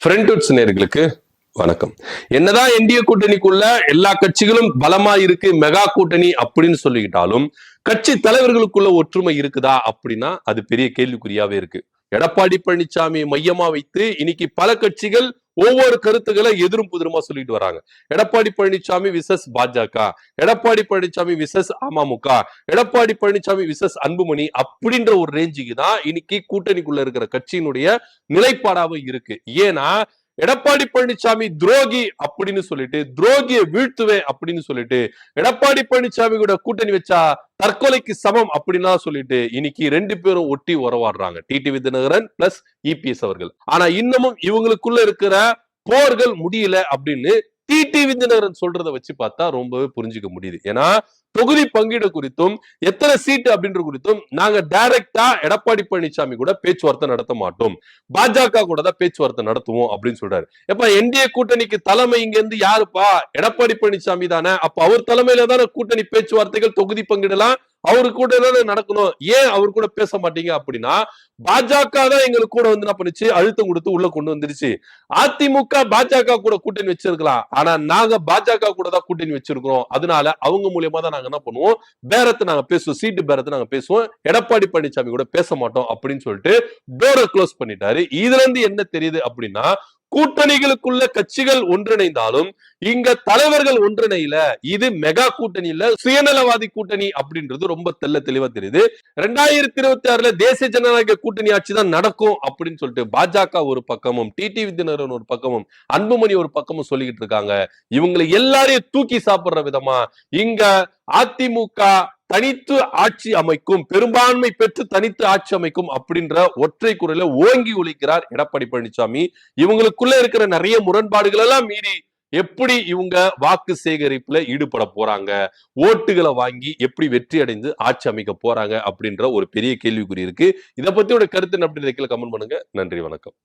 ஃப்ரெண்ட்வுட்ஸ் நேயர்களுக்கு வணக்கம். என்னதான் என்டிஏ கூட்டணிக்குள்ள எல்லா கட்சிகளும் பலமா இருக்கு, மெகா கூட்டணி அப்படின்னு சொல்லிக்கிட்டாலும் கட்சி தலைவர்களுக்குள்ள ஒற்றுமை இருக்குதா அப்படின்னா அது பெரிய கேள்விக்குறியாவே இருக்கு. எடப்பாடி பழனிசாமி மையமா வைத்து இன்னைக்கு பல கட்சிகள் ஒவ்வொரு கருத்துக்களை எதிரும் புதிருமா சொல்லிட்டு வராங்க. எடப்பாடி பழனிசாமி விசஸ் பாஜக, எடப்பாடி பழனிசாமி விசஸ் அமமுக, எடப்பாடி பழனிசாமி விசஸ் அன்புமணி அப்படின்ற ஒரு ரேஞ்சுக்கு தான் இன்னைக்கு கூட்டணிக்குள்ள இருக்கிற கட்சியினுடைய நிலைப்பாடாவும் இருக்கு. ஏன்னா எடப்பாடி பழனிசாமி துரோகி அப்படின்னு சொல்லிட்டு, துரோகியை வீழ்த்துவேன் அப்படின்னு சொல்லிட்டு, எடப்பாடி பழனிசாமி கூட கூட்டணி வச்சா தற்கொலைக்கு சமம் அப்படின்னா சொல்லிட்டு இன்னைக்கு ரெண்டு பேரும் ஒட்டி உறவாடுறாங்க. டிடிவி தினகரன் பிளஸ் இபிஎஸ் அவர்கள். ஆனா இன்னமும் இவங்களுக்குள்ள இருக்கிற போர்கள் முடியல அப்படின்னு டிடிவி தினகரன் சொல்றதை வச்சு பார்த்தா ரொம்பவே புரிஞ்சுக்க முடியுது. ஏன்னா தொகுதி பங்கீடு குறித்தும் எத்தனை சீட்டு அப்படின்ற குறித்தும் நாங்க டைரக்டா எடப்பாடி பழனிசாமி கூட பேச்சுவார்த்தை நடத்த மாட்டோம், பாஜக கூட தான் பேச்சுவார்த்தை நடத்துவோம் அப்படின்னு சொல்றாரு. எப்ப என்டிஏ கூட்டணிக்கு தலைமை இங்க இருந்து யாருப்பா? எடப்பாடி பழனிசாமி தானே. அப்ப அவர் தலைமையில தானே கூட்டணி பேச்சுவார்த்தைகள், தொகுதி பங்கீடுலாம் அவரு கூட தானே நடக்கணும். ஏன் அவர் கூட பேச மாட்டீங்க அப்படின்னா பாஜக தான் எங்களுக்கு கூட வந்து என்ன பண்ணுச்சு, அழுத்தம் கொடுத்து உள்ள கொண்டு வந்துருச்சு. அதிமுக பாஜக கூட கூட்டணி வச்சிருக்கலாம், ஆனா நாங்க பாஜக கூட தான் கூட்டணி வச்சிருக்கிறோம். அதனால அவங்க மூலியமா தான் நாங்க என்ன பண்ணுவோம், பேரத்தை நாங்க பேசுவோம், சீட்டு பேரத்தை நாங்க பேசுவோம், எடப்பாடி பழனிசாமி கூட பேச மாட்டோம் அப்படின்னு சொல்லிட்டு டோரை க்ளோஸ் பண்ணிட்டாரு. இதுல இருந்து என்ன தெரியுது அப்படின்னா கூட்டணிகளுக்குள்ள கட்சிகள் ஒன்றிணைந்தாலும் இங்க தலைவர்கள் ஒன்றிணையில. இது மெகா கூட்டணி இல்ல, சுயநலவாதி கூட்டணி அப்படின்றது ரொம்ப தெளிவா தெரியுது. 2026 தேசிய ஜனநாயக கூட்டணி ஆட்சி தான் நடக்கும் அப்படின்னு சொல்லிட்டு பாஜக ஒரு பக்கமும், டிடிவி தினகரன் ஒரு பக்கமும், அன்புமணி ஒரு பக்கமும் சொல்லிக்கிட்டு இருக்காங்க. இவங்களை எல்லாரையும் தூக்கி சாப்பிடுற விதமா இங்க அதிமுக தனித்து ஆட்சி அமைக்கும், பெரும்பான்மை பெற்று தனித்து ஆட்சி அமைக்கும் அப்படின்ற ஒற்றை குரல ஓங்கி ஒலிக்கிறார் எடப்பாடி பழனிசாமி. இவங்களுக்குள்ள இருக்கிற நிறைய முரண்பாடுகள் எல்லாம் மீறி எப்படி இவங்க வாக்கு சேகரிப்புல ஈடுபட போறாங்க, ஓட்டுகளை வாங்கி எப்படி வெற்றி அடைந்து ஆட்சி அமைக்க போறாங்க அப்படின்ற ஒரு பெரிய கேள்விக்குறி இருக்கு. இதை பத்தி ஒரு கருத்து அப்படின்றத கமெண்ட் பண்ணுங்க. நன்றி, வணக்கம்.